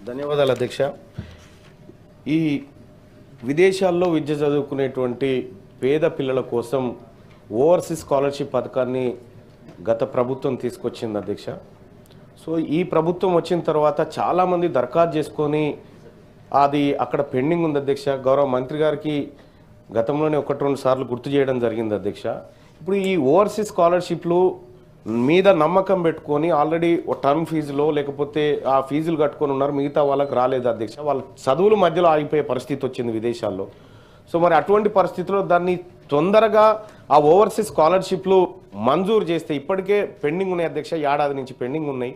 ధన్యవాదాలు అధ్యక్ష. ఈ విదేశాల్లో విద్య చదువుకునేటువంటి పేద పిల్లల కోసం ఓవర్సీస్ స్కాలర్షిప్ పథకాన్ని గత ప్రభుత్వం తీసుకొచ్చింది అధ్యక్ష. సో ఈ ప్రభుత్వం వచ్చిన తర్వాత చాలామంది దరఖాస్తు చేసుకొని అది అక్కడ పెండింగ్ ఉంది అధ్యక్ష. గౌరవ మంత్రి గారికి గతంలోనే 1-2 సార్లు గుర్తు చేయడం జరిగింది అధ్యక్ష. ఇప్పుడు ఈ ఓవర్సీస్ స్కాలర్షిప్లు మీద నమ్మకం పెట్టుకొని ఆల్రెడీ టర్మ్ ఫీజులో లేకపోతే ఆ ఫీజులు కట్టుకొని ఉన్నారు, మిగతా వాళ్ళకి రాలేదు అధ్యక్ష. వాళ్ళ చదువుల మధ్యలో ఆగిపోయే పరిస్థితి వచ్చింది విదేశాల్లో. సో మరి అటువంటి పరిస్థితుల్లో దాన్ని తొందరగా ఆ ఓవర్సీస్ స్కాలర్షిప్లు మంజూరు చేస్తే, ఇప్పటికే పెండింగ్ ఉన్నాయి అధ్యక్ష, ఏడాది నుంచి పెండింగ్ ఉన్నాయి.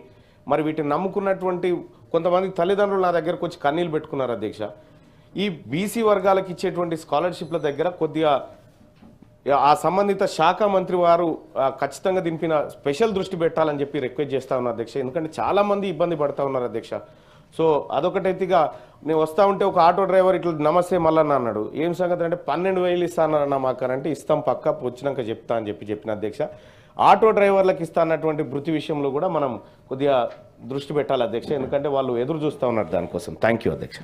మరి వీటిని నమ్ముకున్నటువంటి కొంతమంది తల్లిదండ్రులు నా దగ్గరకు వచ్చి కన్నీళ్ళు పెట్టుకున్నారు అధ్యక్ష. ఈ బీసీ వర్గాలకు ఇచ్చేటువంటి స్కాలర్షిప్ల దగ్గర కొద్దిగా ఆ సంబంధిత శాఖ మంత్రి వారు ఖచ్చితంగా దీనిపైన స్పెషల్ దృష్టి పెట్టాలని చెప్పి రిక్వెస్ట్ చేస్తా ఉన్నారు అధ్యక్ష. ఎందుకంటే చాలామంది ఇబ్బంది పడుతూ ఉన్నారు అధ్యక్ష. సో అదొకటైతేగా నేను వస్తూ ఉంటే ఒక ఆటో డ్రైవర్ ఇట్లా నమస్తే మల్లన్న అన్నాడు. ఏం సంగతి అంటే 12,000 ఇస్తానన్నా మాకనంటే ఇస్తాం పక్క వచ్చినాక చెప్తా అని చెప్పిన అధ్యక్ష. ఆటో డ్రైవర్లకు ఇస్తా అన్నటువంటి వృత్తి విషయంలో కూడా మనం కొద్దిగా దృష్టి పెట్టాలి అధ్యక్ష, ఎందుకంటే వాళ్ళు ఎదురు చూస్తూ ఉన్నారు దానికోసం. థ్యాంక్ యూ అధ్యక్ష.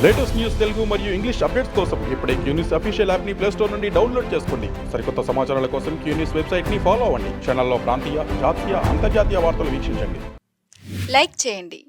లేటెస్ట్ న్యూస్ తెలుగు మరియు ఇంగ్లీష్ అప్డేట్స్ కోసం ఇప్పుడే క్యూన్యూస్ అఫీషియల్ యాప్ ని ప్లే స్టోర్ నుండి డౌన్లోడ్ చేసుకోండి. సరికొత్త సమాచారాల కోసం క్యూన్యూస్ వెబ్సైట్ ని ఫాలో అవ్వండి. ఛానల్లో ప్రాంతీయ, జాతీయ, అంతర్జాతీయ వార్తలు వీక్షించండి. లైక్ చేయండి,